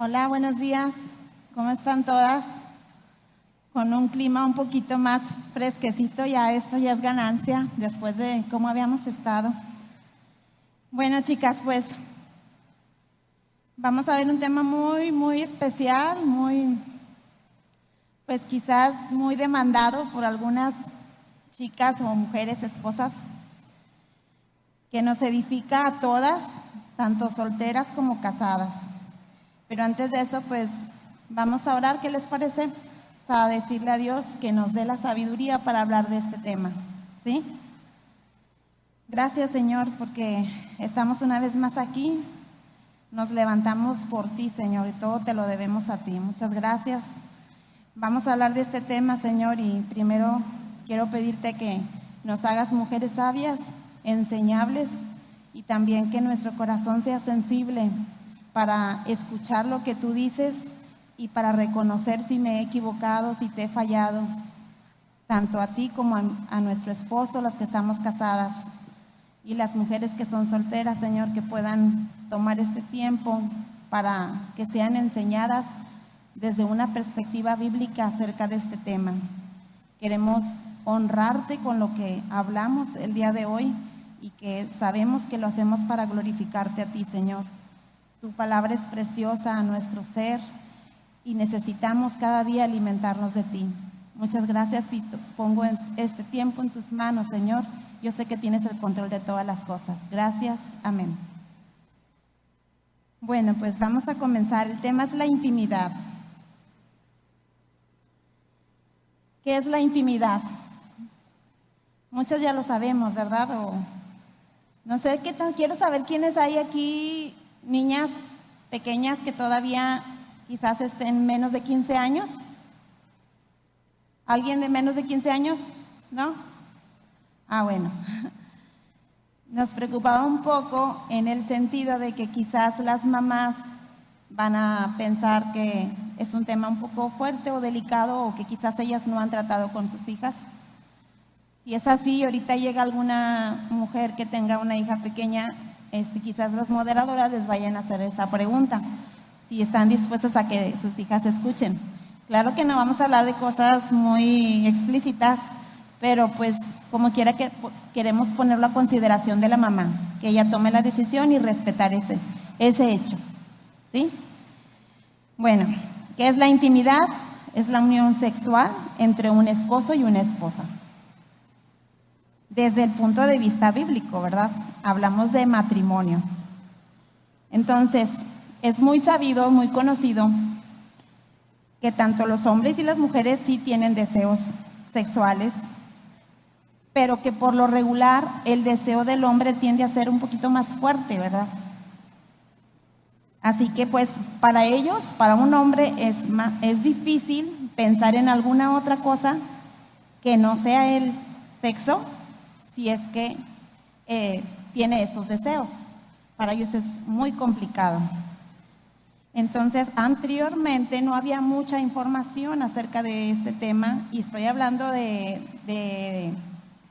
Hola, buenos días. ¿Cómo están todas? Con un clima un poquito más fresquecito, ya esto ya es ganancia después de cómo habíamos estado. Bueno, chicas, pues vamos a ver un tema muy especial, pues quizás muy demandado por algunas chicas o mujeres, esposas, que nos edifica a todas, tanto solteras como casadas. Pero antes de eso, pues vamos a orar. ¿Qué les parece? A decirle a Dios que nos dé la sabiduría para hablar de este tema, ¿sí? Gracias, Señor, porque estamos una vez más aquí. Nos levantamos por ti, Señor, y todo te lo debemos a ti. Muchas gracias. Vamos a hablar de este tema, Señor, y primero quiero pedirte que nos hagas mujeres sabias, enseñables, y también que nuestro corazón sea sensible para escuchar lo que tú dices y para reconocer si me he equivocado, si te he fallado, tanto a ti como a nuestro esposo, las que estamos casadas, y las mujeres que son solteras, Señor, que puedan tomar este tiempo para que sean enseñadas desde una perspectiva bíblica acerca de este tema. Queremos honrarte con lo que hablamos el día de hoy y que sabemos que lo hacemos para glorificarte a ti, Señor. Tu palabra es preciosa a nuestro ser y necesitamos cada día alimentarnos de ti. Muchas gracias y pongo este tiempo en tus manos, Señor. Yo sé que tienes el control de todas las cosas. Gracias. Amén. Bueno, pues vamos a comenzar. El tema es la intimidad. ¿Qué es la intimidad? Muchos ya lo sabemos, ¿verdad? O no sé qué tan. Quiero saber quiénes hay aquí, niñas pequeñas que todavía quizás estén menos de 15 años. ¿Alguien de menos de 15 años? ¿No? Bueno. Nos preocupaba un poco en el sentido de que quizás las mamás van a pensar que es un tema un poco fuerte o delicado, o que quizás ellas no han tratado con sus hijas. Si es así, ahorita llega alguna mujer que tenga una hija pequeña, quizás las moderadoras les vayan a hacer esa pregunta, si están dispuestas a que sus hijas escuchen. Claro que no vamos a hablar de cosas muy explícitas, pero pues como quiera que queremos ponerlo a consideración de la mamá, que ella tome la decisión y respetar ese hecho, ¿sí? Bueno, ¿qué es la intimidad? Es la unión sexual entre un esposo y una esposa. Desde el punto de vista bíblico, ¿verdad? Hablamos de matrimonios. Entonces, es muy sabido, muy conocido, que tanto los hombres y las mujeres sí tienen deseos sexuales, pero que por lo regular el deseo del hombre tiende a ser un poquito más fuerte, ¿verdad? Así que pues para ellos, para un hombre es difícil pensar en alguna otra cosa que no sea el sexo, si es que tiene esos deseos. Para ellos es muy complicado. Entonces, anteriormente no había mucha información acerca de este tema, y estoy hablando de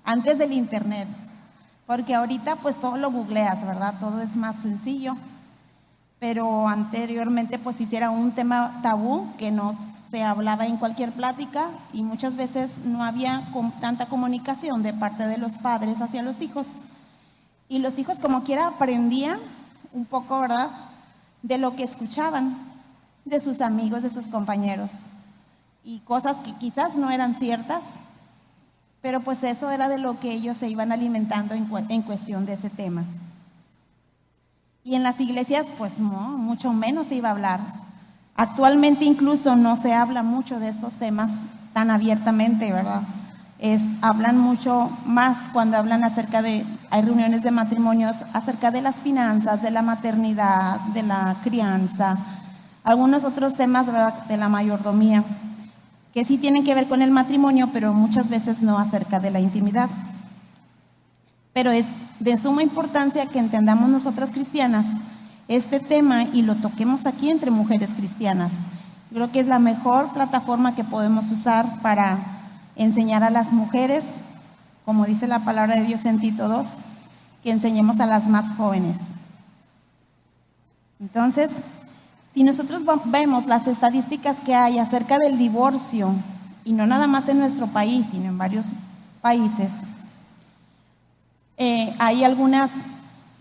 antes del internet, porque ahorita pues todo lo googleas, ¿verdad? Todo es más sencillo, pero anteriormente pues sí era un tema tabú que no se hablaba en cualquier plática, y muchas veces no había tanta comunicación de parte de los padres hacia los hijos, y los hijos como quiera aprendían un poco, ¿verdad?, de lo que escuchaban de sus amigos, de sus compañeros, y cosas que quizás no eran ciertas, pero pues eso era de lo que ellos se iban alimentando en cuestión de ese tema. Y en las iglesias pues no, mucho menos se iba a hablar. Actualmente incluso no se habla mucho de esos temas tan abiertamente, ¿verdad? Hablan mucho más cuando hablan hay reuniones de matrimonios acerca de las finanzas, de la maternidad, de la crianza, algunos otros temas, ¿verdad?, de la mayordomía, que sí tienen que ver con el matrimonio, pero muchas veces no acerca de la intimidad. Pero es de suma importancia que entendamos nosotras cristianas este tema y lo toquemos aquí entre mujeres cristianas. Creo que es la mejor plataforma que podemos usar para enseñar a las mujeres, como dice la palabra de Dios en Tito 2, que enseñemos a las más jóvenes. Entonces, Si nosotros vemos las estadísticas que hay acerca del divorcio, y no nada más en nuestro país, sino en varios países, hay algunas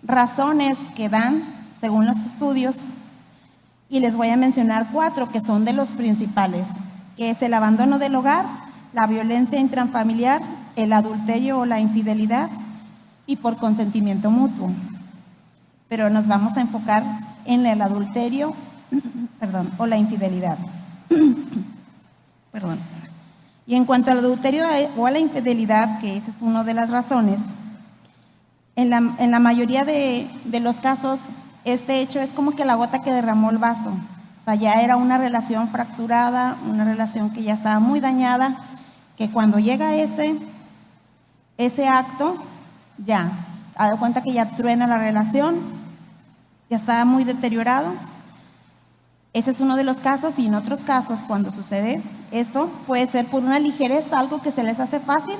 razones que dan según los estudios, y les voy a mencionar 4 que son de los principales, que es el abandono del hogar, la violencia intrafamiliar, el adulterio o la infidelidad, y por consentimiento mutuo. Pero nos vamos a enfocar en el adulterio, o la infidelidad. Perdón. Y en cuanto al adulterio o a la infidelidad, que esa es una de las razones, en la mayoría de los casos, este hecho es como que la gota que derramó el vaso. O sea, ya era una relación fracturada, una relación que ya estaba muy dañada, que cuando llega ese acto, ya, ha dado cuenta que ya truena la relación, ya estaba muy deteriorado. Ese es uno de los casos, y en otros casos, cuando sucede esto, puede ser por una ligereza, algo que se les hace fácil,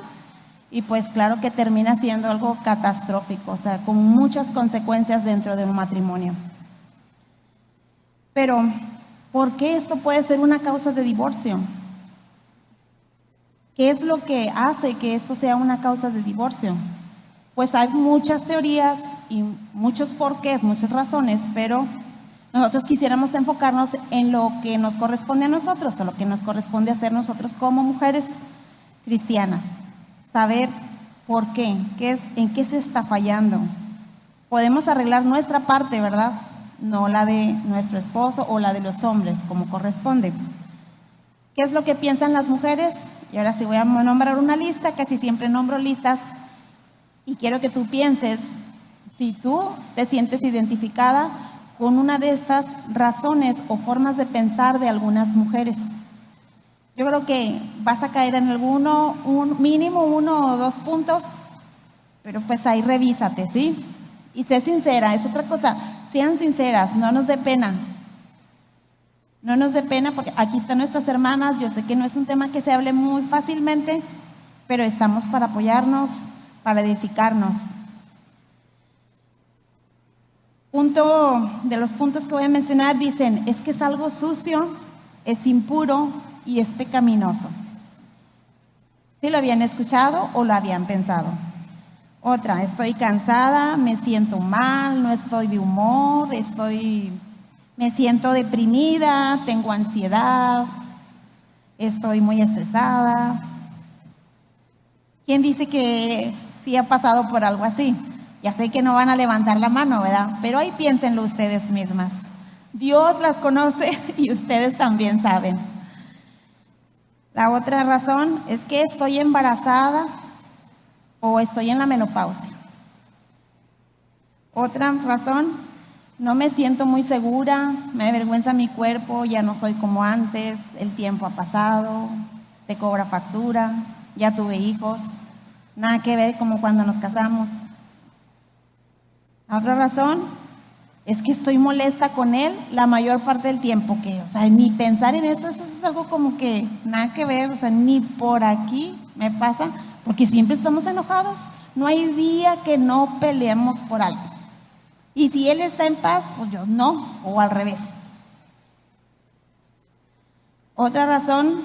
y pues claro que termina siendo algo catastrófico, o sea, con muchas consecuencias dentro de un matrimonio. Pero, ¿por qué esto puede ser una causa de divorcio? ¿Qué es lo que hace que esto sea una causa de divorcio? Pues hay muchas teorías y muchos porqués, muchas razones, pero nosotros quisiéramos enfocarnos en lo que nos corresponde a nosotros, o lo que nos corresponde hacer nosotros como mujeres cristianas. Saber por qué, en qué se está fallando. Podemos arreglar nuestra parte, ¿verdad? No la de nuestro esposo o la de los hombres, como corresponde. ¿Qué es lo que piensan las mujeres? Y ahora sí voy a nombrar una lista, casi siempre nombro listas, y quiero que tú pienses si tú te sientes identificada con una de estas razones o formas de pensar de algunas mujeres. Yo creo que vas a caer en mínimo 1 o 2 puntos, pero pues ahí revísate, ¿sí? Y sé sincera, es otra cosa, sean sinceras, no nos dé pena. No nos dé pena, porque aquí están nuestras hermanas, yo sé que no es un tema que se hable muy fácilmente, pero estamos para apoyarnos, para edificarnos. De los puntos que voy a mencionar dicen, es que es algo sucio, es impuro y es pecaminoso. ¿Sí lo habían escuchado o lo habían pensado? Otra, estoy cansada, me siento mal, no estoy de humor, me siento deprimida, tengo ansiedad, estoy muy estresada. ¿Quién dice que sí ha pasado por algo así? Ya sé que no van a levantar la mano, ¿verdad? Pero ahí piénsenlo ustedes mismas. Dios las conoce y ustedes también saben. La otra razón es que estoy embarazada o estoy en la menopausia. Otra razón, no me siento muy segura, me avergüenza mi cuerpo, ya no soy como antes, el tiempo ha pasado, te cobra factura, ya tuve hijos, nada que ver como cuando nos casamos. La otra razón es que estoy molesta con él la mayor parte del tiempo, o sea, ni pensar en eso es algo como que nada que ver, o sea, ni por aquí me pasa, porque siempre estamos enojados, no hay día que no peleemos por algo. Y si él está en paz, pues yo no, o al revés. Otra razón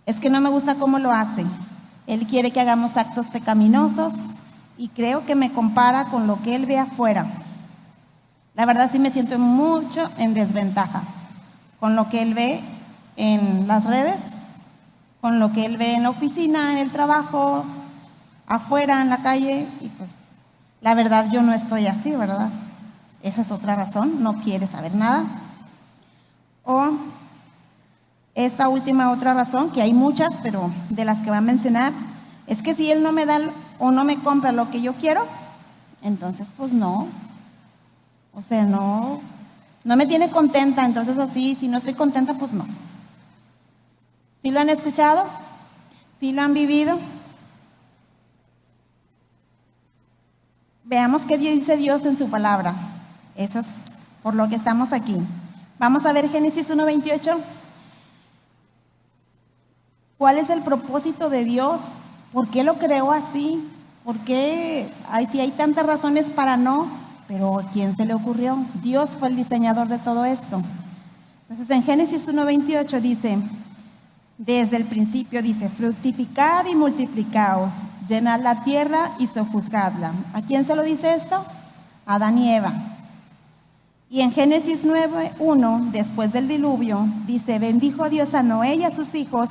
es que no me gusta cómo lo hace. Él quiere que hagamos actos pecaminosos y creo que me compara con lo que él ve afuera. La verdad sí me siento mucho en desventaja con lo que él ve en las redes, con lo que él ve en la oficina, en el trabajo, afuera, en la calle, y pues la verdad yo no estoy así, ¿verdad? Esa es otra razón, no quiere saber nada. O esta última otra razón, que hay muchas, pero de las que voy a mencionar, es que si él no me da o no me compra lo que yo quiero, entonces pues no. O sea, no me tiene contenta, entonces así, si no estoy contenta, pues no. ¿Sí lo han escuchado? ¿Sí lo han vivido? Veamos qué dice Dios en su palabra. Eso es por lo que estamos aquí. Vamos a ver Génesis 1:28. ¿Cuál es el propósito de Dios? ¿Por qué lo creó así? ¿Por qué? Si hay tantas razones para no, pero ¿a quién se le ocurrió? Dios fue el diseñador de todo esto. Entonces en Génesis 1:28 dice, desde el principio dice, fructificad y multiplicaos, llenad la tierra y sojuzgadla. ¿A quién se lo dice esto? A Adán y Eva. Y en Génesis 9:1, después del diluvio, dice, bendijo Dios a Noé y a sus hijos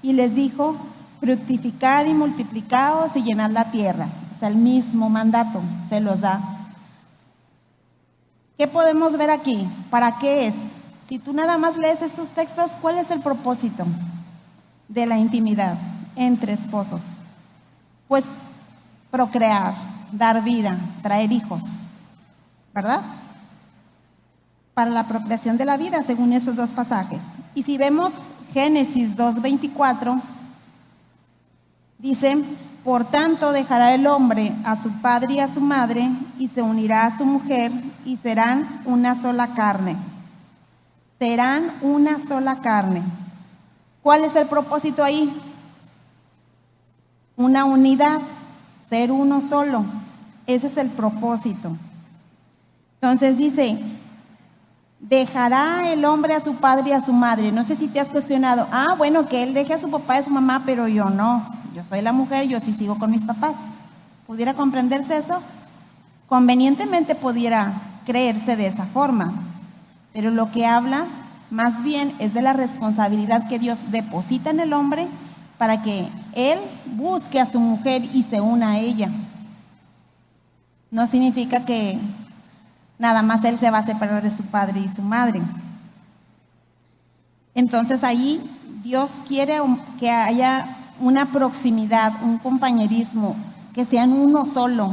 y les dijo, fructificad y multiplicaos y llenad la tierra. O sea, el mismo mandato se los da. ¿Qué podemos ver aquí? ¿Para qué es? Si tú nada más lees estos textos, ¿cuál es el propósito de la intimidad entre esposos? Pues procrear, dar vida, traer hijos, ¿verdad? Para la procreación de la vida, según esos dos pasajes. Y si vemos Génesis 2:24, dice, por tanto dejará el hombre a su padre y a su madre y se unirá a su mujer y serán una sola carne. Serán una sola carne. ¿Cuál es el propósito ahí? Una unidad, ser uno solo. Ese es el propósito. Entonces dice, dejará el hombre a su padre y a su madre. No sé si te has cuestionado, bueno, que él deje a su papá y a su mamá, pero yo no. Yo soy la mujer, yo sí sigo con mis papás. ¿Pudiera comprenderse eso? Convenientemente pudiera creerse de esa forma, pero lo que habla más bien es de la responsabilidad que Dios deposita en el hombre para que él busque a su mujer y se una a ella. No significa que nada más él se va a separar de su padre y su madre. Entonces ahí Dios ese que haya una proximidad, un compañerismo, que sean uno solo.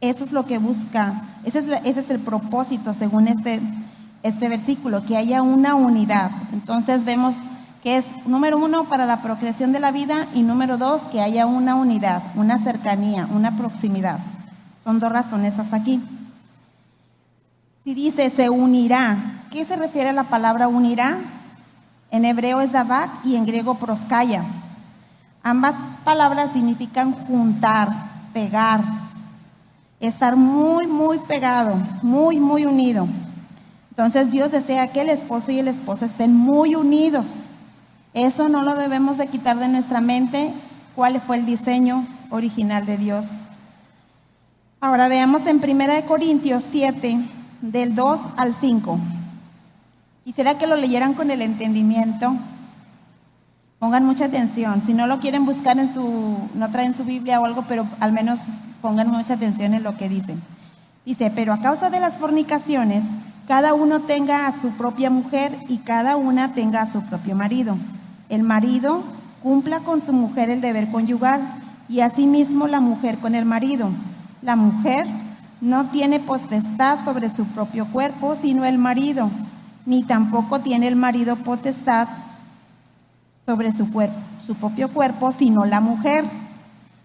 Eso es lo que busca, ese es el propósito según este versículo, que haya una unidad. Entonces vemos que es, número 1, para la procreación de la vida, y número 2, que haya una unidad, una cercanía, una proximidad. Son 2 razones hasta aquí. Si dice se unirá, ¿qué se refiere a la palabra unirá? En hebreo es davak y en griego proskaya. Ambas palabras significan juntar, pegar, estar muy, muy pegado, muy, muy unido. Entonces Dios desea que el esposo y la esposa estén muy unidos. Eso no lo debemos de quitar de nuestra mente, cuál fue el diseño original de Dios. Ahora veamos en 1 Corintios 7, del 2 al 5. Quisiera que lo leyeran con el entendimiento. Pongan mucha atención. Si no lo quieren buscar no traen su Biblia o algo, pero al menos pongan mucha atención en lo que dice. Dice, pero a causa de las fornicaciones, cada uno tenga a su propia mujer y cada una tenga a su propio marido. El marido cumpla con su mujer el deber conyugal y asimismo la mujer con el marido. La mujer no tiene potestad sobre su propio cuerpo, sino el marido, ni tampoco tiene el marido potestad sobre su propio cuerpo, sino la mujer.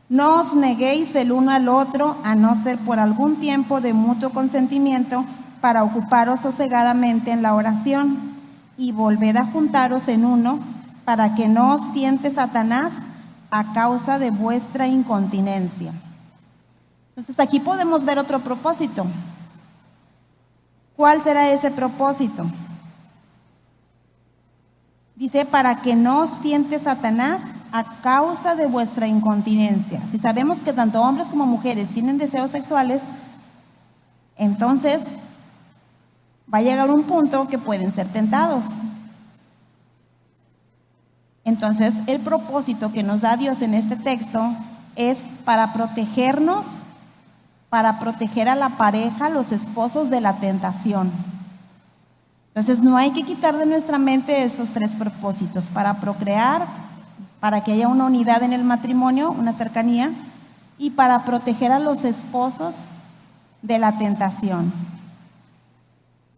No os neguéis el uno al otro, a no ser por algún tiempo de mutuo consentimiento, para ocuparos sosegadamente en la oración, y volved a juntaros en uno, para que no os tiente Satanás a causa de vuestra incontinencia. Entonces aquí podemos ver otro propósito. ¿Cuál será ese propósito? Dice, para que no os tiente Satanás a causa de vuestra incontinencia. Si sabemos que tanto hombres como mujeres tienen deseos sexuales, entonces va a llegar un punto que pueden ser tentados. Entonces, el propósito que nos da Dios en este texto es para protegernos, para proteger a la pareja, los esposos, de la tentación. Entonces, no hay que quitar de nuestra mente esos 3 propósitos: para procrear, para que haya una unidad en el matrimonio, una cercanía, y para proteger a los esposos de la tentación.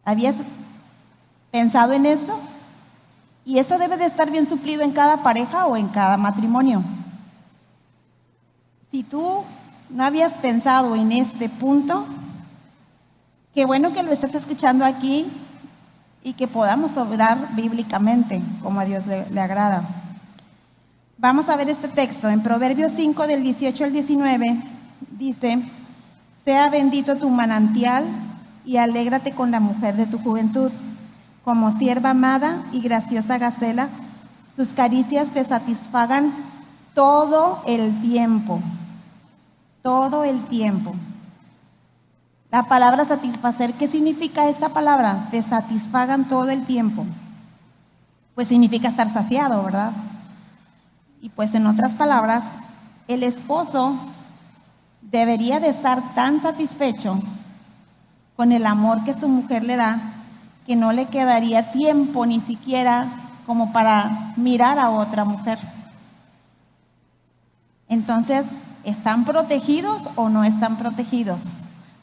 ¿Habías pensado en esto? Y eso debe de estar bien suplido en cada pareja o en cada matrimonio. Si tú no habías pensado en este punto, qué bueno que lo estás escuchando aquí y que podamos obrar bíblicamente como a Dios le agrada. Vamos a ver este texto en Proverbios 5 del 18 al 19. Dice, sea bendito tu manantial y alégrate con la mujer de tu juventud, como sierva amada y graciosa gacela, sus caricias te satisfagan todo el tiempo. Todo el tiempo. La palabra satisfacer, ¿qué significa esta palabra? Te satisfagan todo el tiempo. Pues significa estar saciado, ¿verdad? Y pues en otras palabras, el esposo debería de estar tan satisfecho con el amor que su mujer le da, que no le quedaría tiempo ni siquiera como para mirar a otra mujer. Entonces, ¿están protegidos o no están protegidos?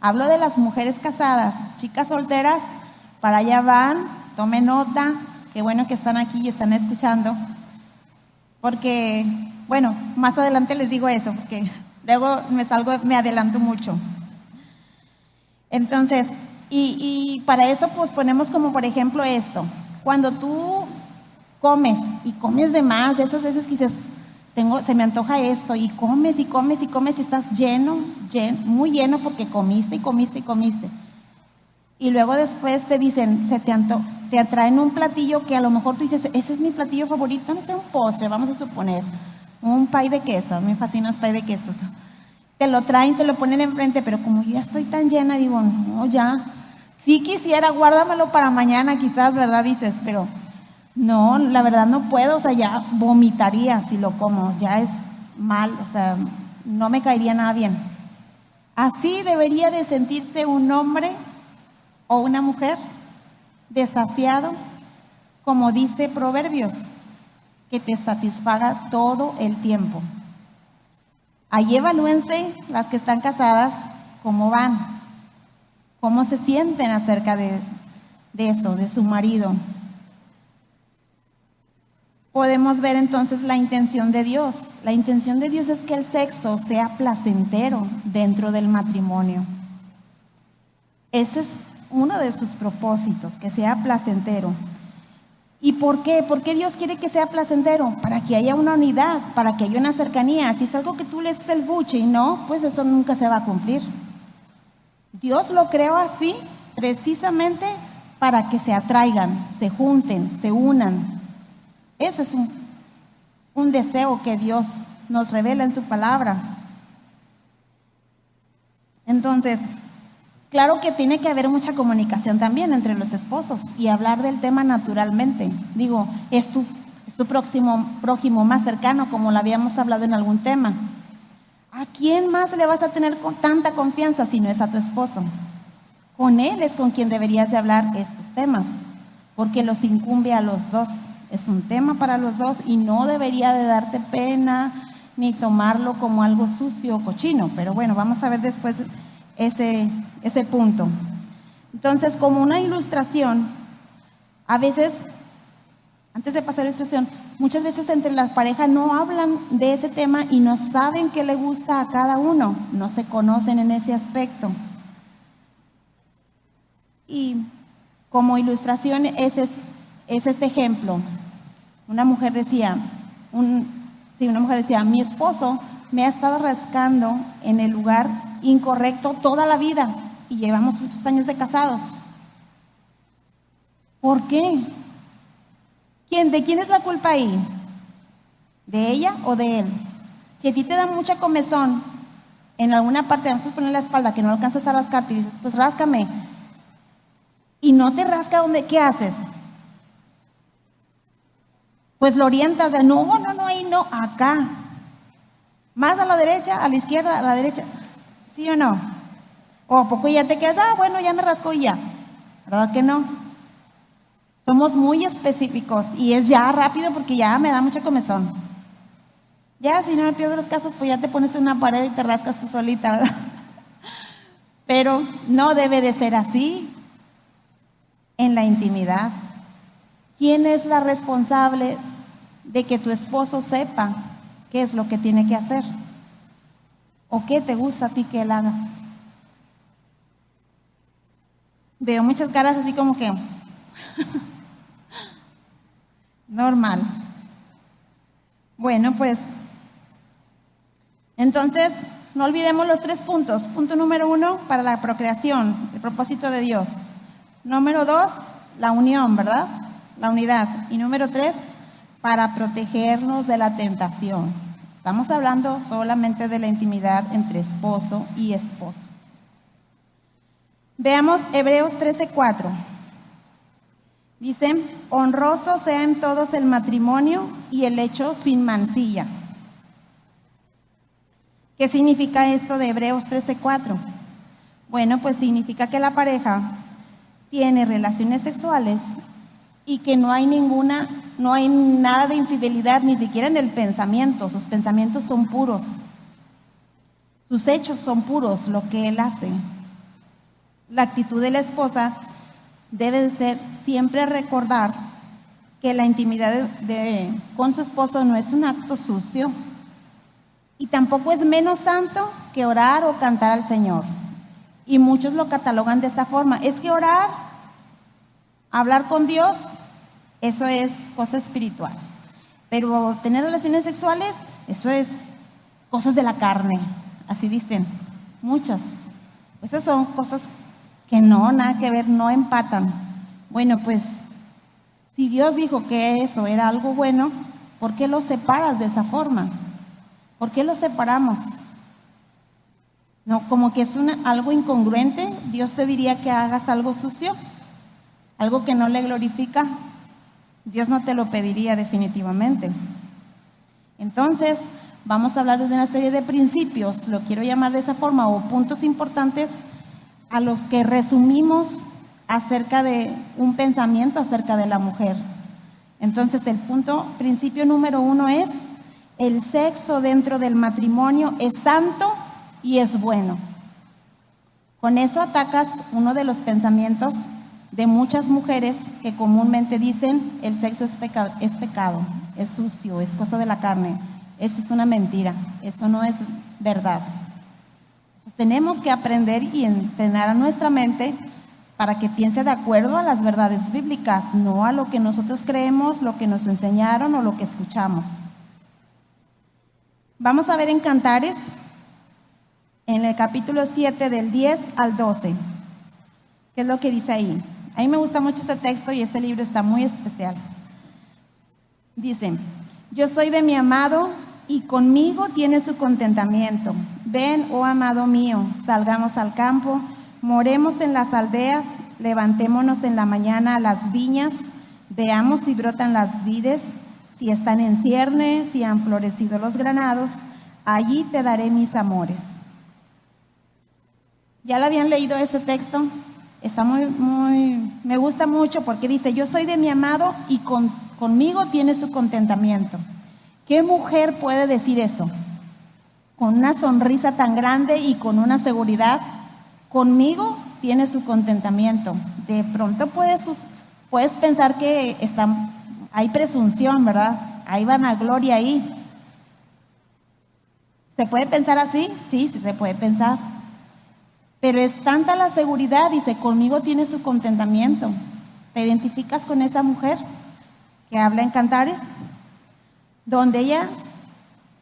Hablo de las mujeres casadas, chicas solteras, para allá van, tomen nota, qué bueno que están aquí y están escuchando, porque, bueno, más adelante les digo eso, porque luego me adelanto mucho. Entonces, y para eso pues ponemos como por ejemplo esto, cuando tú comes y comes de más, de esas veces que dices, se me antoja esto, y comes y comes y comes y estás lleno, muy lleno porque comiste y comiste y comiste. Y luego después te dicen, te atraen un platillo que a lo mejor tú dices, ese es mi platillo favorito, no sé, un postre, vamos a suponer, un pay de queso, me fascina los pay de quesos. Te lo traen, te lo ponen enfrente, pero como yo ya estoy tan llena, digo, no, ya, sí quisiera, guárdamelo para mañana quizás, ¿verdad? Dices, pero no, la verdad no puedo, o sea, ya vomitaría si lo como, ya es mal, o sea, no me caería nada bien. Así debería de sentirse un hombre o una mujer desasiado, como dice Proverbios, que te satisfaga todo el tiempo. Ahí evalúense las que están casadas, cómo van, cómo se sienten acerca de eso, de su marido. Podemos ver entonces la intención de Dios. La intención de Dios es que el sexo sea placentero dentro del matrimonio. Ese es uno de sus propósitos, que sea placentero. ¿Y por qué? ¿Por qué Dios quiere que sea placentero? Para que haya una unidad, para que haya una cercanía. Si es algo que tú le haces el buche y no, pues eso nunca se va a cumplir. Dios lo creó así, precisamente para que se atraigan, se junten, se unan. Ese es un deseo que Dios nos revela en su palabra. Entonces, claro que tiene que haber mucha comunicación también entre los esposos y hablar del tema naturalmente. Digo, es tu prójimo más cercano, como lo habíamos hablado en algún tema. ¿A quién más le vas a tener con tanta confianza si no es a tu esposo? Con él es con quien deberías de hablar estos temas, porque los incumbe a los dos. Es un tema para los dos y no debería de darte pena ni tomarlo como algo sucio o cochino. Pero bueno, vamos a ver después ese punto. Entonces, como una ilustración, a veces, antes de pasar a la ilustración, muchas veces entre las parejas no hablan de ese tema y no saben qué le gusta a cada uno, no se conocen en ese aspecto. Y como ilustración es este ejemplo. Una mujer decía, mi esposo me ha estado rascando en el lugar incorrecto toda la vida y llevamos muchos años de casados. ¿Por qué? ¿De quién es la culpa ahí? ¿De ella o de él? Si a ti te da mucha comezón en alguna parte, vamos a poner la espalda, que no alcanzas a rascarte y dices, pues ráscame, y no te rasca, ¿qué haces? Pues lo orientas de no, ahí no, acá. Más a la derecha, a la izquierda, a la derecha. ¿Sí o no? O a poco ya te quedas, bueno, ya me rascó y ya. ¿Verdad que no? Somos muy específicos y es ya rápido porque ya me da mucha comezón. Ya, si no, en el peor de los casos, pues ya te pones en una pared y te rascas tú solita, ¿verdad? Pero no debe de ser así en la intimidad. ¿Quién es la responsable de que tu esposo sepa qué es lo que tiene que hacer? ¿O qué te gusta a ti que él haga? Veo muchas caras así como que normal. Bueno, pues entonces no olvidemos los 3 puntos. Punto número 1, para la procreación, el propósito de Dios. Número 2, la unión, ¿verdad? La unidad. Y número 3, para protegernos de la tentación. Estamos hablando solamente de la intimidad entre esposo y esposa. Veamos Hebreos 13:4. Dice, honroso sea en todos el matrimonio y el hecho sin mancilla. ¿Qué significa esto de Hebreos 13:4? Bueno, pues significa que la pareja tiene relaciones sexuales y que no hay nada de infidelidad, ni siquiera en el pensamiento. Sus pensamientos son puros, sus hechos son puros, lo que él hace. La actitud de la esposa debe de ser siempre recordar que la intimidad con su esposo no es un acto sucio y tampoco es menos santo que orar o cantar al Señor. Y muchos lo catalogan de esta forma. Es que orar, hablar con Dios, eso es cosa espiritual. Pero tener relaciones sexuales, eso es cosas de la carne. Así dicen muchas. Esas son cosas que no, nada que ver, no empatan. Bueno, pues, si Dios dijo que eso era algo bueno, ¿por qué lo separas de esa forma? ¿Por qué lo separamos? No, como que es algo incongruente. Dios te diría que hagas algo sucio, algo que no le glorifica. Dios no te lo pediría definitivamente. Entonces, vamos a hablar de una serie de principios, lo quiero llamar de esa forma, o puntos importantes a los que resumimos acerca de un pensamiento acerca de la mujer. Entonces, principio número 1 es: el sexo dentro del matrimonio es santo y es bueno. Con eso atacas uno de los pensamientos de muchas mujeres que comúnmente dicen el sexo es pecado, es sucio, es cosa de la carne. Eso es una mentira, eso no es verdad. Entonces, tenemos que aprender y entrenar a nuestra mente para que piense de acuerdo a las verdades bíblicas, no a lo que nosotros creemos, lo que nos enseñaron o lo que escuchamos. Vamos a ver en Cantares, en el capítulo 7, del 10 al 12. ¿Qué es lo que dice ahí? A mí me gusta mucho ese texto y este libro está muy especial. Dice, yo soy de mi amado y conmigo tiene su contentamiento. Ven, oh amado mío, salgamos al campo, moremos en las aldeas, levantémonos en la mañana a las viñas, veamos si brotan las vides, si están en cierne, si han florecido los granados, allí te daré mis amores. ¿Ya lo habían leído ese texto? Está me gusta mucho porque dice, yo soy de mi amado y conmigo tiene su contentamiento. ¿Qué mujer puede decir eso? Con una sonrisa tan grande y con una seguridad, conmigo tiene su contentamiento. De pronto puedes pensar que hay presunción, ¿verdad? Hay vanagloria ahí. ¿Se puede pensar así? Sí, sí se puede pensar. Pero es tanta la seguridad, dice, conmigo tiene su contentamiento. ¿Te identificas con esa mujer que habla en Cantares? Donde ella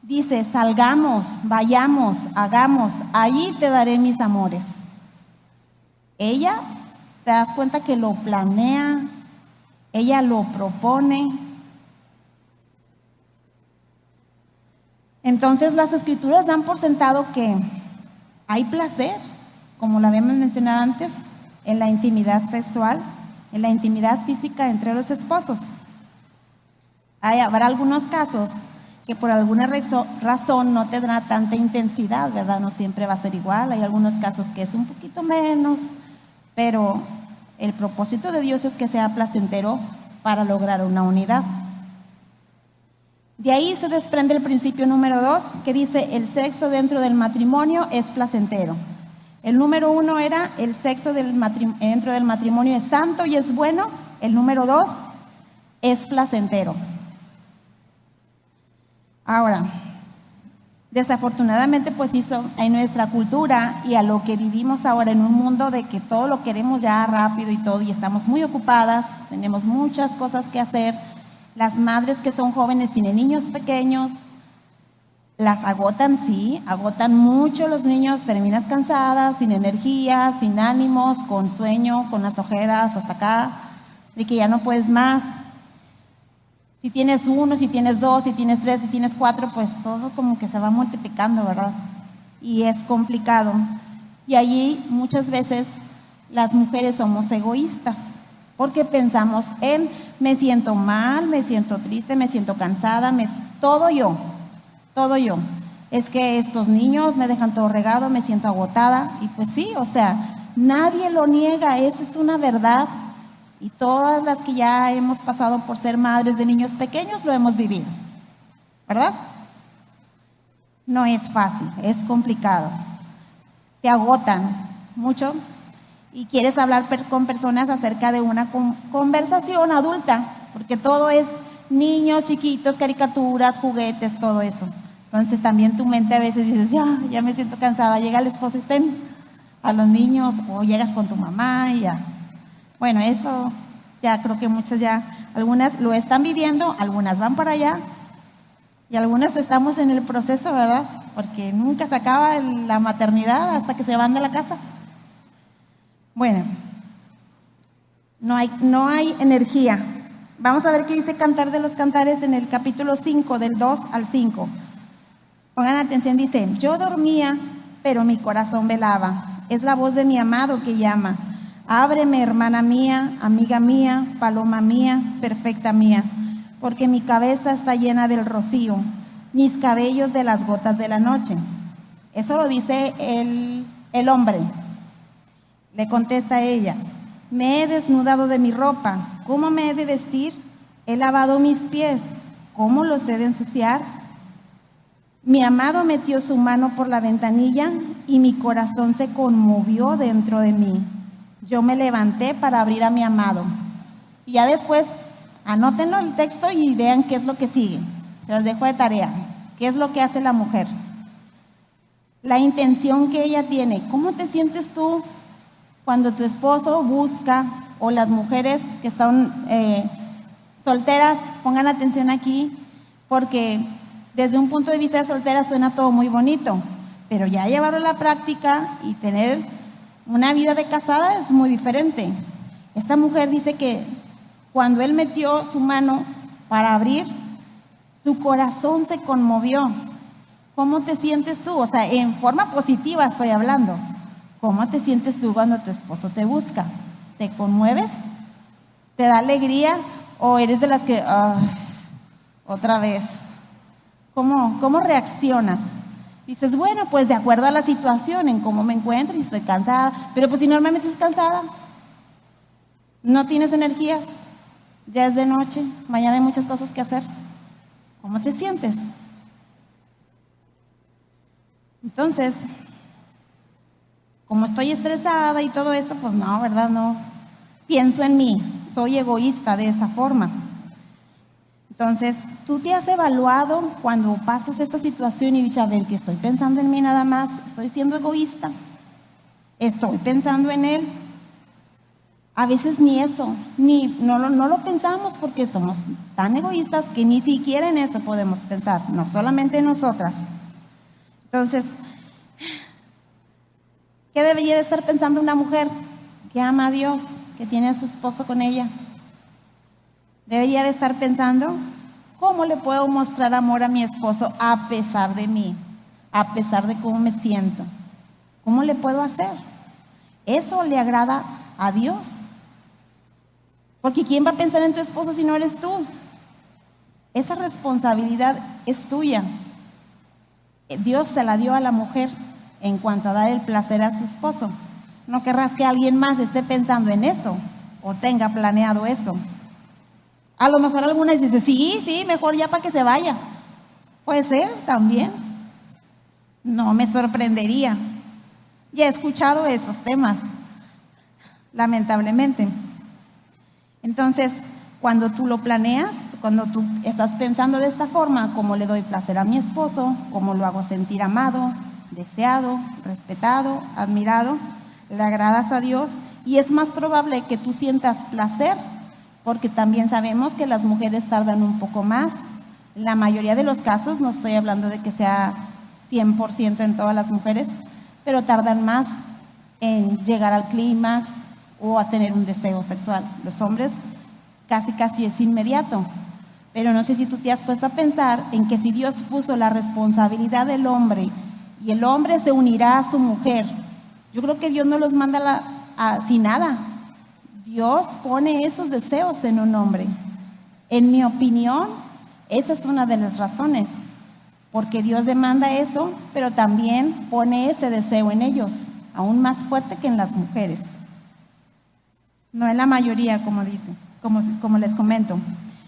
dice, salgamos, vayamos, hagamos, allí te daré mis amores. Ella, te das cuenta que lo planea, ella lo propone. Entonces las escrituras dan por sentado que hay placer, como lo habíamos mencionado antes, en la intimidad sexual, en la intimidad física entre los esposos. Habrá algunos casos que por alguna razón no tendrá tanta intensidad, ¿verdad? No siempre va a ser igual. Hay algunos casos que es un poquito menos, pero el propósito de Dios es que sea placentero para lograr una unidad. De ahí se desprende el principio número 2, que dice, el sexo dentro del matrimonio es placentero. El número 1 era, el sexo dentro del matrimonio es santo y es bueno. El número 2, es placentero. Ahora, desafortunadamente, pues en nuestra cultura y a lo que vivimos ahora en un mundo de que todo lo queremos ya rápido y todo, y estamos muy ocupadas, tenemos muchas cosas que hacer. Las madres que son jóvenes tienen niños pequeños, las agotan, sí, agotan mucho los niños, terminas cansada, sin energía, sin ánimos, con sueño, con las ojeras hasta acá, de que ya no puedes más. Si tienes 1, si tienes 2, si tienes 3, si tienes 4, pues todo como que se va multiplicando, ¿verdad? Y es complicado. Y allí muchas veces las mujeres somos egoístas, porque pensamos en me siento mal, me siento triste, me siento cansada, todo yo. Es que estos niños me dejan todo regado, me siento agotada. Y pues sí, o sea, nadie lo niega, esa es una verdad. Y todas las que ya hemos pasado por ser madres de niños pequeños lo hemos vivido, ¿verdad? No es fácil, es complicado. Te agotan mucho y quieres hablar con personas acerca de una conversación adulta, porque todo es niños chiquitos, caricaturas, juguetes, todo eso. Entonces también tu mente a veces dices, ya me siento cansada, llega el esposo y ten a los niños, o llegas con tu mamá y ya. Bueno, eso ya creo que muchas algunas lo están viviendo, algunas van para allá y algunas estamos en el proceso, ¿verdad? Porque nunca se acaba la maternidad hasta que se van de la casa. Bueno, no hay energía. Vamos a ver qué dice Cantar de los Cantares en el capítulo 5, del 2 al 5. Pongan atención, dice, yo dormía, pero mi corazón velaba. Es la voz de mi amado que llama. Ábreme, hermana mía, amiga mía, paloma mía, perfecta mía, porque mi cabeza está llena del rocío, mis cabellos de las gotas de la noche. Eso lo dice el hombre. Le contesta ella, me he desnudado de mi ropa, ¿cómo me he de vestir? He lavado mis pies, ¿cómo los he de ensuciar? Mi amado metió su mano por la ventanilla y mi corazón se conmovió dentro de mí. Yo me levanté para abrir a mi amado. Y ya después, anótenlo el texto y vean qué es lo que sigue. Se los dejo de tarea. ¿Qué es lo que hace la mujer? La intención que ella tiene. ¿Cómo te sientes tú cuando tu esposo busca, o las mujeres que están solteras, pongan atención aquí, porque desde un punto de vista de soltera suena todo muy bonito, pero ya llevarlo a la práctica y tener una vida de casada es muy diferente. Esta mujer dice que cuando él metió su mano para abrir, su corazón se conmovió. ¿Cómo te sientes tú? O sea, en forma positiva estoy hablando. ¿Cómo te sientes tú cuando tu esposo te busca? ¿Te conmueves? ¿Te da alegría? ¿O eres de las que, otra vez? ¿Cómo reaccionas? Dices, bueno, pues de acuerdo a la situación, en cómo me encuentro, y estoy cansada, pero pues si normalmente estás cansada, no tienes energías, ya es de noche, mañana hay muchas cosas que hacer, ¿cómo te sientes? Entonces, como estoy estresada y todo esto, pues no, ¿verdad? No pienso en mí, soy egoísta de esa forma. Entonces, ¿tú te has evaluado cuando pasas esta situación y dices, a ver, que estoy pensando en mí nada más? ¿Estoy siendo egoísta? ¿Estoy pensando en él? A veces ni eso, no lo pensamos porque somos tan egoístas que ni siquiera en eso podemos pensar, no solamente en nosotras. Entonces, ¿qué debería de estar pensando una mujer que ama a Dios, que tiene a su esposo con ella? Debería de estar pensando, ¿cómo le puedo mostrar amor a mi esposo a pesar de mí? A pesar de cómo me siento. ¿Cómo le puedo hacer? Eso le agrada a Dios. Porque ¿quién va a pensar en tu esposo si no eres tú? Esa responsabilidad es tuya. Dios se la dio a la mujer en cuanto a dar el placer a su esposo. No querrás que alguien más esté pensando en eso o tenga planeado eso. A lo mejor alguna dice, sí, mejor ya para que se vaya. Puede ser también. No me sorprendería. Ya he escuchado esos temas, lamentablemente. Entonces, cuando tú lo planeas, cuando tú estás pensando de esta forma, cómo le doy placer a mi esposo, cómo lo hago sentir amado, deseado, respetado, admirado, le agradas a Dios y es más probable que tú sientas placer, porque también sabemos que las mujeres tardan un poco más. En la mayoría de los casos, no estoy hablando de que sea 100% en todas las mujeres, pero tardan más en llegar al clímax o a tener un deseo sexual. Los hombres casi es inmediato. Pero no sé si tú te has puesto a pensar en que si Dios puso la responsabilidad del hombre y el hombre se unirá a su mujer, yo creo que Dios no los manda sin nada. Dios pone esos deseos en un hombre. En mi opinión, esa es una de las razones, porque Dios demanda eso, pero también pone ese deseo en ellos, aún más fuerte que en las mujeres. No en la mayoría, como dice, como les comento.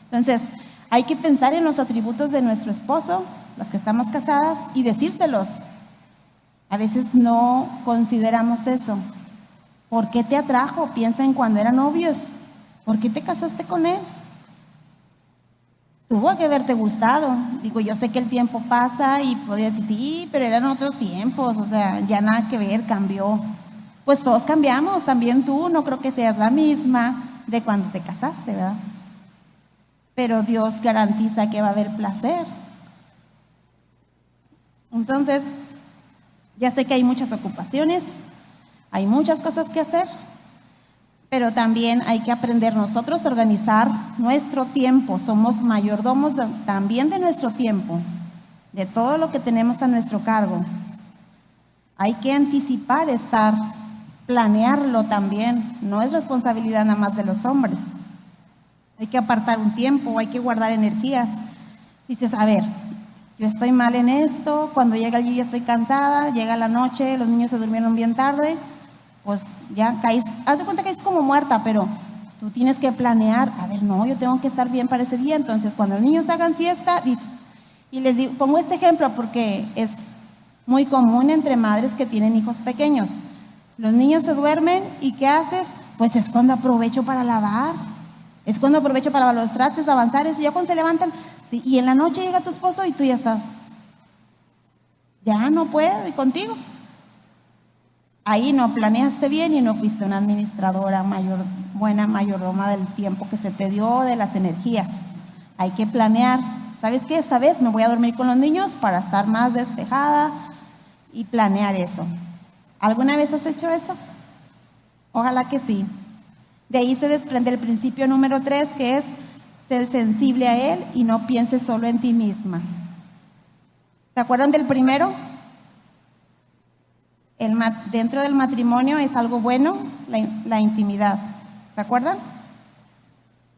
Entonces, hay que pensar en los atributos de nuestro esposo, las que estamos casadas, y decírselos. A veces no consideramos eso. ¿Por qué te atrajo? Piensa en cuando eran novios. ¿Por qué te casaste con él? Tuvo que haberte gustado. Digo, yo sé que el tiempo pasa y podría decir, sí, pero eran otros tiempos, o sea, ya nada que ver, cambió. Pues todos cambiamos, también tú, no creo que seas la misma de cuando te casaste, ¿verdad? Pero Dios garantiza que va a haber placer. Entonces, ya sé que hay muchas ocupaciones, hay muchas cosas que hacer, pero también hay que aprender nosotros a organizar nuestro tiempo. Somos mayordomos también de nuestro tiempo, de todo lo que tenemos a nuestro cargo. Hay que anticipar planearlo también. No es responsabilidad nada más de los hombres. Hay que apartar un tiempo, hay que guardar energías. Si dices, a ver, yo estoy mal en esto, cuando llega el día ya estoy cansada, llega la noche, los niños se durmieron bien tarde, pues ya caes, haz de cuenta que es como muerta, pero tú tienes que planear, a ver, no, yo tengo que estar bien para ese día. Entonces, cuando los niños hagan siesta, dices, y les digo, pongo este ejemplo porque es muy común entre madres que tienen hijos pequeños. Los niños se duermen y ¿qué haces? Pues es cuando aprovecho para lavar, es cuando aprovecho para lavar los trastes, avanzar eso. Ya cuando se levantan, sí, y en la noche llega tu esposo y tú ya estás, ya no puedo y contigo. Ahí no planeaste bien y no fuiste una administradora buena mayordoma del tiempo que se te dio, de las energías. Hay que planear. ¿Sabes qué? Esta vez me voy a dormir con los niños para estar más despejada y planear eso. ¿Alguna vez has hecho eso? Ojalá que sí. De ahí se desprende el principio número 3, que es ser sensible a él y no pienses solo en ti misma. ¿Se acuerdan del primero? Dentro del matrimonio es algo bueno, la intimidad. ¿Se acuerdan?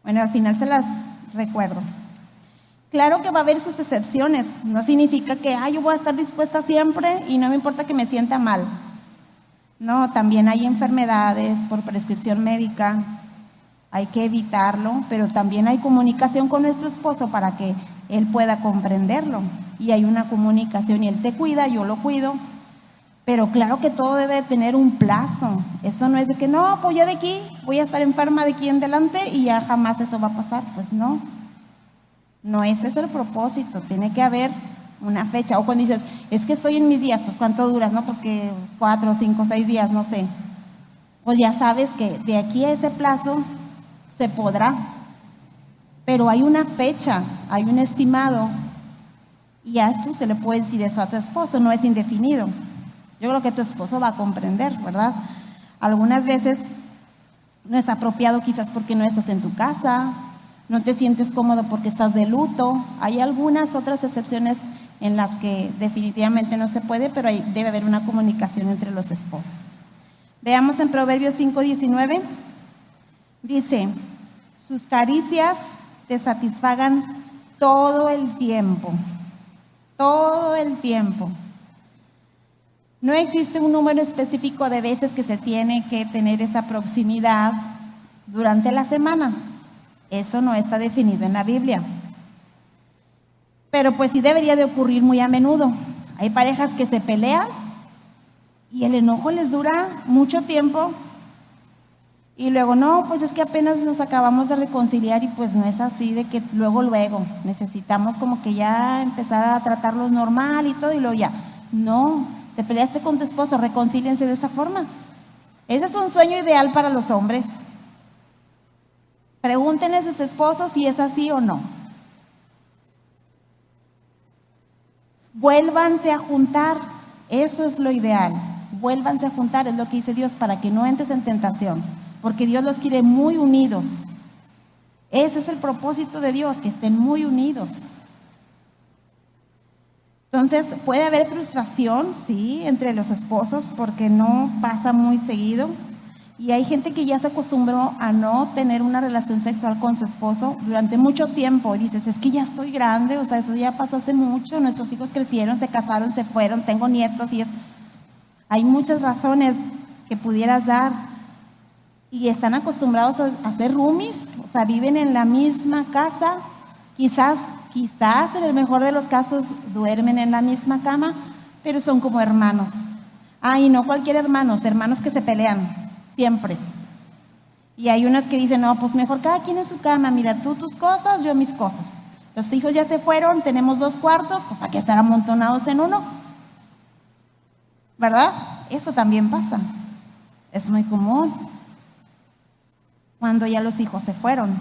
Bueno, al final se las recuerdo. Claro que va a haber sus excepciones. No significa que yo voy a estar dispuesta siempre y no me importa que me sienta mal. No, también hay enfermedades por prescripción médica. Hay que evitarlo, pero también hay comunicación con nuestro esposo para que él pueda comprenderlo. Y hay una comunicación y él te cuida, yo lo cuido. Pero claro que todo debe tener un plazo. Eso no es de que no, pues ya de aquí voy a estar enferma de aquí en adelante y ya jamás eso va a pasar. Pues no. No ese es el propósito. Tiene que haber una fecha. O cuando dices, es que estoy en mis días, pues ¿cuánto duras? No, pues que 4, 5, 6 días, no sé. Pues ya sabes que de aquí a ese plazo se podrá. Pero hay una fecha, hay un estimado. Y ya tú se le puede decir eso a tu esposo, no es indefinido. Yo creo que tu esposo va a comprender, ¿verdad? Algunas veces no es apropiado quizás porque no estás en tu casa, no te sientes cómodo porque estás de luto. Hay algunas otras excepciones en las que definitivamente no se puede, pero debe haber una comunicación entre los esposos. Veamos en Proverbios 5:19. Dice, sus caricias te satisfagan todo el tiempo. Todo el tiempo. No existe un número específico de veces que se tiene que tener esa proximidad durante la semana. Eso no está definido en la Biblia. Pero pues sí debería de ocurrir muy a menudo. Hay parejas que se pelean y el enojo les dura mucho tiempo. Y luego, no, pues es que apenas nos acabamos de reconciliar y pues no es así de que luego. Necesitamos como que ya empezar a tratarlos normal y todo y luego ya. No, te peleaste con tu esposo, reconcíliense de esa forma. Ese es un sueño ideal para los hombres. Pregúntenle a sus esposos si es así o no. Vuélvanse a juntar, eso es lo ideal. Vuélvanse a juntar, es lo que dice Dios, para que no entres en tentación, porque Dios los quiere muy unidos. Ese es el propósito de Dios, que estén muy unidos. Entonces, puede haber frustración, sí, entre los esposos, porque no pasa muy seguido. Y hay gente que ya se acostumbró a no tener una relación sexual con su esposo durante mucho tiempo. Y dices, es que ya estoy grande, o sea, eso ya pasó hace mucho, nuestros hijos crecieron, se casaron, se fueron, tengo nietos y hay muchas razones que pudieras dar. Y están acostumbrados a ser roomies, o sea, viven en la misma casa, quizás en el mejor de los casos duermen en la misma cama, pero son como hermanos. Y no cualquier hermanos que se pelean siempre. Y hay unos que dicen, no, pues mejor cada quien en su cama, mira, tú tus cosas, yo mis cosas. Los hijos ya se fueron, tenemos 2 cuartos, pues para qué estar amontonados en uno, ¿verdad? Eso también pasa, es muy común cuando ya los hijos se fueron.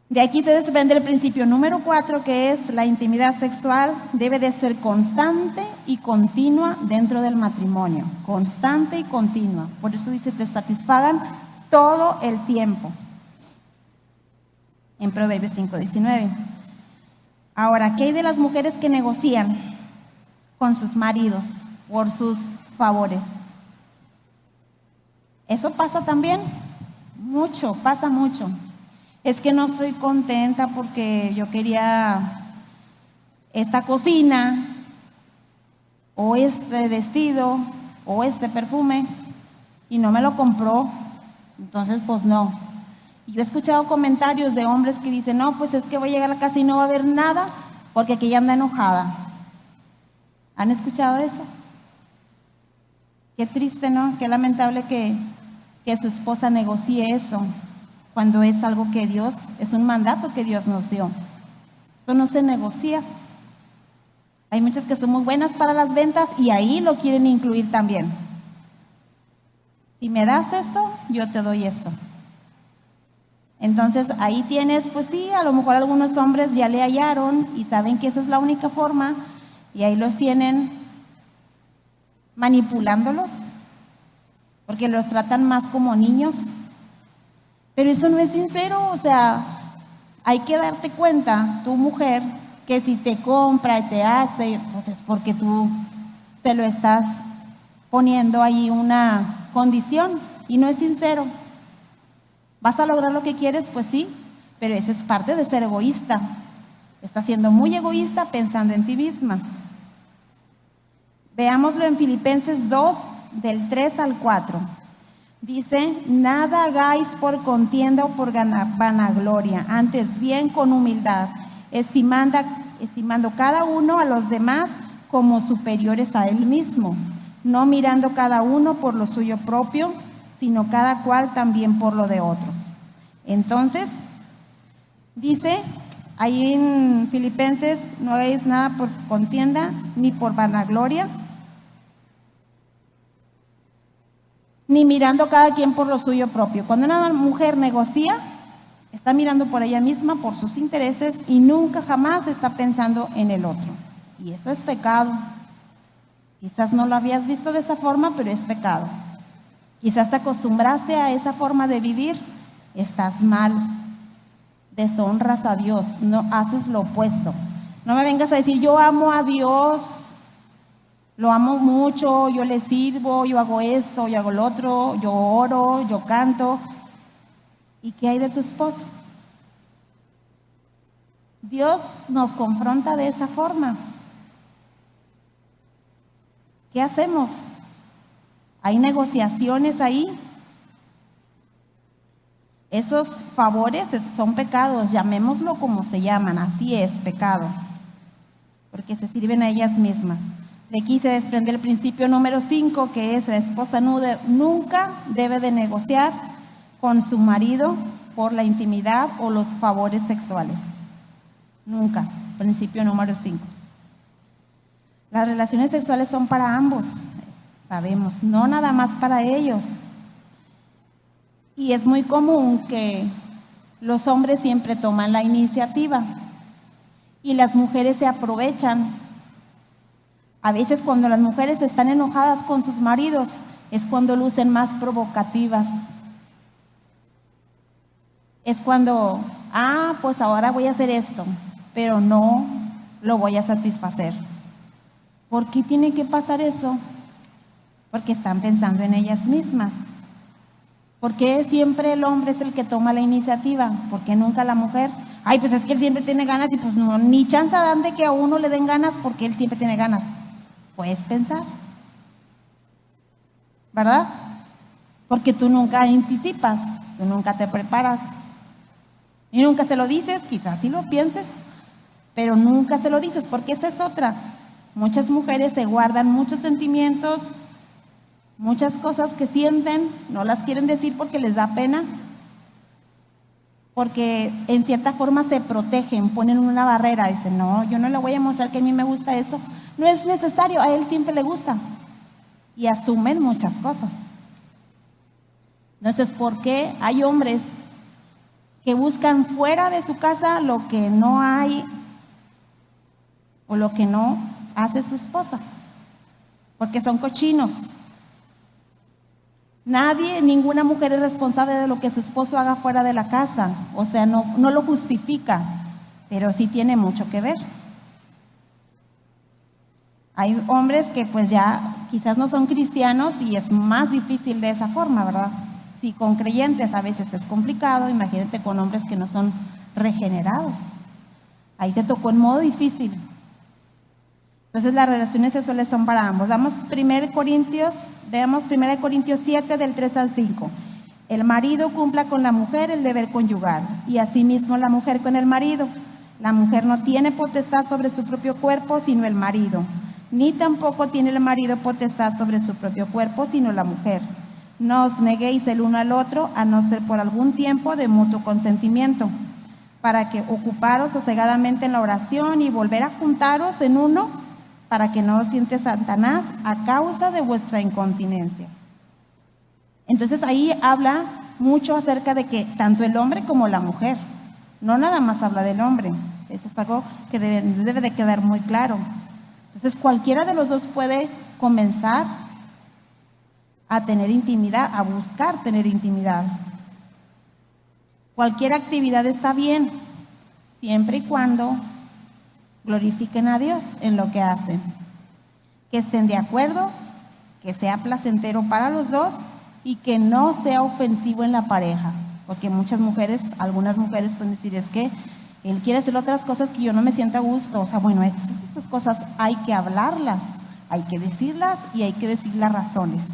De aquí se desprende el principio número 4, que es la intimidad sexual debe de ser constante y continua dentro del matrimonio. Constante y continua. Por eso dice, te satisfagan todo el tiempo. En Proverbios 5:19. Ahora, ¿qué hay de las mujeres que negocian con sus maridos por sus favores? Eso pasa también. Pasa mucho. Es que no estoy contenta porque yo quería esta cocina, o este vestido, o este perfume, y no me lo compró, entonces pues no. Y yo he escuchado comentarios de hombres que dicen, no, pues es que voy a llegar a la casa y no va a haber nada, porque aquí ella anda enojada. ¿Han escuchado eso? Qué triste, ¿no? Qué lamentable que su esposa negocie eso, cuando es algo que Dios, es un mandato que Dios nos dio. Eso no se negocia. Hay muchas que son muy buenas para las ventas y ahí lo quieren incluir también. Si me das esto, yo te doy esto. Entonces ahí tienes, pues sí, a lo mejor algunos hombres ya le hallaron y saben que esa es la única forma y ahí los tienen manipulándolos, porque los tratan más como niños. Pero eso no es sincero, o sea, hay que darte cuenta, tu mujer, que si te compra y te hace, pues es porque tú se lo estás poniendo ahí una condición y no es sincero. ¿Vas a lograr lo que quieres? Pues sí, pero eso es parte de ser egoísta. Estás siendo muy egoísta pensando en ti misma. Veámoslo en Filipenses 2, del 3 al 4. Dice, nada hagáis por contienda o por vanagloria, antes bien con humildad, estimando cada uno a los demás como superiores a él mismo, no mirando cada uno por lo suyo propio, sino cada cual también por lo de otros. Entonces, dice ahí en Filipenses, no hagáis nada por contienda ni por vanagloria, ni mirando cada quien por lo suyo propio. Cuando una mujer negocia, está mirando por ella misma, por sus intereses, y nunca jamás está pensando en el otro. Y eso es pecado. Quizás no lo habías visto de esa forma, pero es pecado. Quizás te acostumbraste a esa forma de vivir, estás mal. Deshonras a Dios, no haces lo opuesto. No me vengas a decir, yo amo a Dios, lo amo mucho, yo le sirvo, yo hago esto, yo hago lo otro, yo oro, yo canto. ¿Y qué hay de tu esposo? Dios nos confronta de esa forma. ¿Qué hacemos? ¿Hay negociaciones ahí? Esos favores son pecados, llamémoslo como se llaman, así es, pecado, porque se sirven a ellas mismas. De aquí se desprende el principio número 5, que es la esposa nunca debe de negociar con su marido por la intimidad o los favores sexuales. Nunca. Principio número 5. Las relaciones sexuales son para ambos, sabemos, no nada más para ellos. Y es muy común que los hombres siempre toman la iniciativa y las mujeres se aprovechan. A veces cuando las mujeres están enojadas con sus maridos es cuando lucen más provocativas. es cuando, pues ahora voy a hacer esto, pero no lo voy a satisfacer. ¿Por qué tiene que pasar eso? Porque están pensando en ellas mismas. ¿Por qué siempre el hombre es el que toma la iniciativa? ¿Por qué nunca la mujer? Ay, pues es que él siempre tiene ganas y pues no, ni chance dan de que a uno le den ganas porque él siempre tiene ganas. Puedes pensar, ¿verdad? Porque tú nunca anticipas, tú nunca te preparas y nunca se lo dices, quizás sí lo pienses, pero nunca se lo dices, porque esa es otra. Muchas mujeres se guardan muchos sentimientos, muchas cosas que sienten, no las quieren decir porque les da pena, porque en cierta forma se protegen, ponen una barrera, dicen, no, yo no le voy a mostrar que a mí me gusta eso, no es necesario, a él siempre le gusta, y asumen muchas cosas. Entonces, ¿por qué hay hombres que buscan fuera de su casa lo que no hay o lo que no hace su esposa? Porque son cochinos. Nadie, ninguna mujer es responsable de lo que su esposo haga fuera de la casa, o sea, no lo justifica, pero sí tiene mucho que ver. Hay hombres que pues ya quizás no son cristianos y es más difícil de esa forma, ¿verdad? Si con creyentes a veces es complicado, imagínate con hombres que no son regenerados. Ahí te tocó en modo difícil. Entonces las relaciones sexuales son para ambos. Veamos 1 Corintios 7 del 3 al 5. El marido cumpla con la mujer el deber conyugal y asimismo la mujer con el marido. La mujer no tiene potestad sobre su propio cuerpo sino el marido, ni tampoco tiene el marido potestad sobre su propio cuerpo sino la mujer. No os neguéis el uno al otro, a no ser por algún tiempo de mutuo consentimiento, para que ocuparos sosegadamente en la oración y volver a juntaros en uno, para que no os siente Satanás a causa de vuestra incontinencia. Entonces ahí habla mucho acerca de que tanto el hombre como la mujer, no nada más habla del hombre, eso es algo que debe de quedar muy claro. Entonces cualquiera de los dos puede comenzar a tener intimidad, a buscar tener intimidad. Cualquier actividad está bien, siempre y cuando glorifiquen a Dios en lo que hacen, que estén de acuerdo, que sea placentero para los dos y que no sea ofensivo en la pareja, porque algunas mujeres pueden decir, es que él quiere hacer otras cosas que yo no me siento a gusto, o sea, bueno, estas cosas hay que hablarlas, hay que decirlas y hay que decir las razones.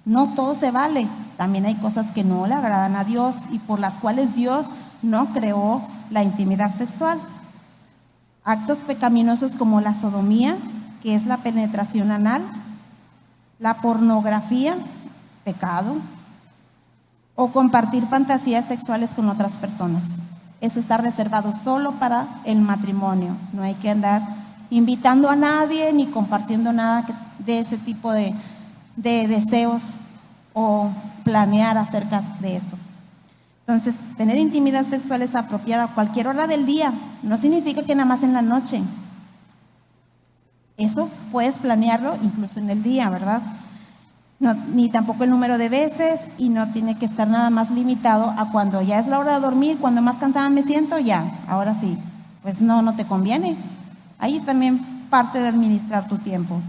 No todo se vale, también hay cosas que no le agradan a Dios y por las cuales Dios no creó la intimidad sexual. Actos pecaminosos como la sodomía, que es la penetración anal, la pornografía, es pecado, o compartir fantasías sexuales con otras personas. Eso está reservado solo para el matrimonio, no hay que andar invitando a nadie ni compartiendo nada de ese tipo de deseos o planear acerca de eso. Entonces, tener intimidad sexual es apropiada a cualquier hora del día, no significa que nada más en la noche. Eso puedes planearlo incluso en el día, ¿verdad? No, ni tampoco el número de veces y no tiene que estar nada más limitado a cuando ya es la hora de dormir, cuando más cansada me siento, ya, ahora sí, pues no te conviene. Ahí es también parte de administrar tu tiempo.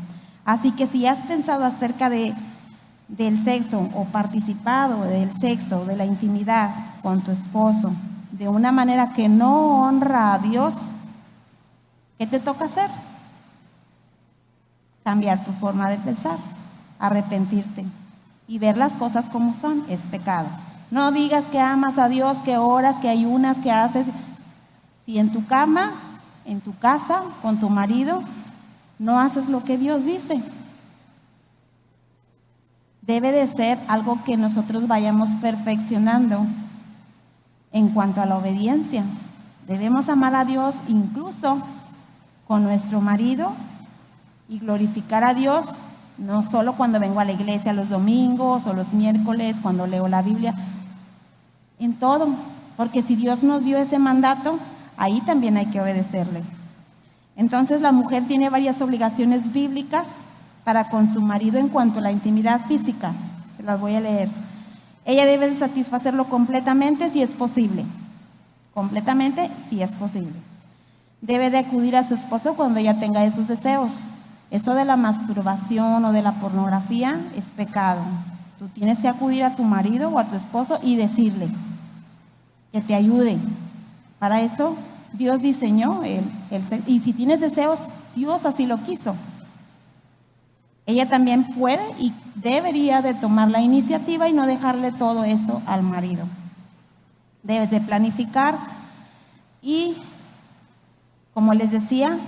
Así que si has pensado acerca del sexo o participado del sexo, de la intimidad con tu esposo, de una manera que no honra a Dios, ¿qué te toca hacer? Cambiar tu forma de pensar, arrepentirte y ver las cosas como son, es pecado. No digas que amas a Dios, que oras, que ayunas, que haces. Si en tu cama, en tu casa, con tu marido, no haces lo que Dios dice, debe de ser algo que nosotros vayamos perfeccionando en cuanto a la obediencia. Debemos amar a Dios incluso con nuestro marido y glorificar a Dios, no solo cuando vengo a la iglesia los domingos o los miércoles, cuando leo la Biblia, en todo, porque si Dios nos dio ese mandato, ahí también hay que obedecerle. Entonces la mujer tiene varias obligaciones bíblicas para con su marido en cuanto a la intimidad física. Se las voy a leer. Ella debe de satisfacerlo completamente si es posible. completamente si es posible. Debe de acudir a su esposo cuando ella tenga esos deseos. Eso de la masturbación o de la pornografía es pecado. Tú tienes que acudir a tu marido o a tu esposo y decirle que te ayude. Para eso Dios diseñó y si tienes deseos, Dios así lo quiso. Ella también puede y debería de tomar la iniciativa y no dejarle todo eso al marido. Debes de planificar y, como les decía,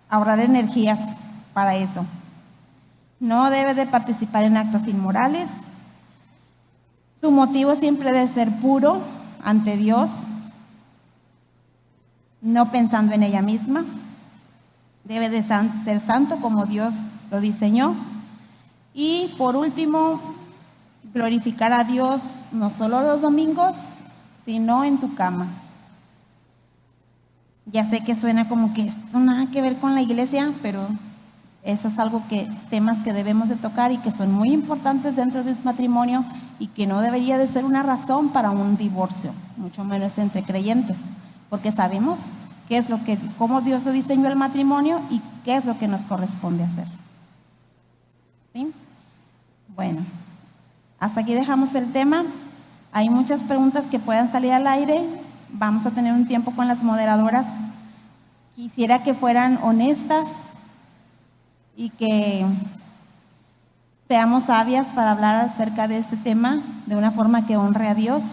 ahorrar energías para eso. No debe de participar en actos inmorales. Su motivo siempre debe ser puro ante Dios, no pensando en ella misma. Debe de ser santo como Dios lo diseñó. Y por último, glorificar a Dios no solo los domingos, sino en tu cama. Ya sé que suena como que esto nada que ver con la iglesia, pero eso es temas que debemos de tocar y que son muy importantes dentro del matrimonio y que no debería de ser una razón para un divorcio, mucho menos entre creyentes, porque sabemos cómo Dios lo diseñó el matrimonio y qué es lo que nos corresponde hacer. ¿Sí? Bueno, hasta aquí dejamos el tema. Hay muchas preguntas que puedan salir al aire. Vamos a tener un tiempo con las moderadoras. Quisiera que fueran honestas y que seamos sabias para hablar acerca de este tema de una forma que honre a Dios.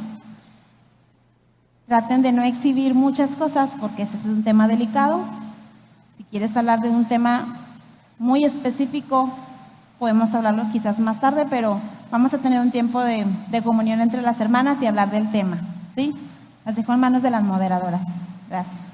Traten de no exhibir muchas cosas porque ese es un tema delicado. Si quieres hablar de un tema muy específico, podemos hablarlos quizás más tarde, pero vamos a tener un tiempo de comunión entre las hermanas y hablar del tema, ¿sí? Las dejo en manos de las moderadoras. Gracias.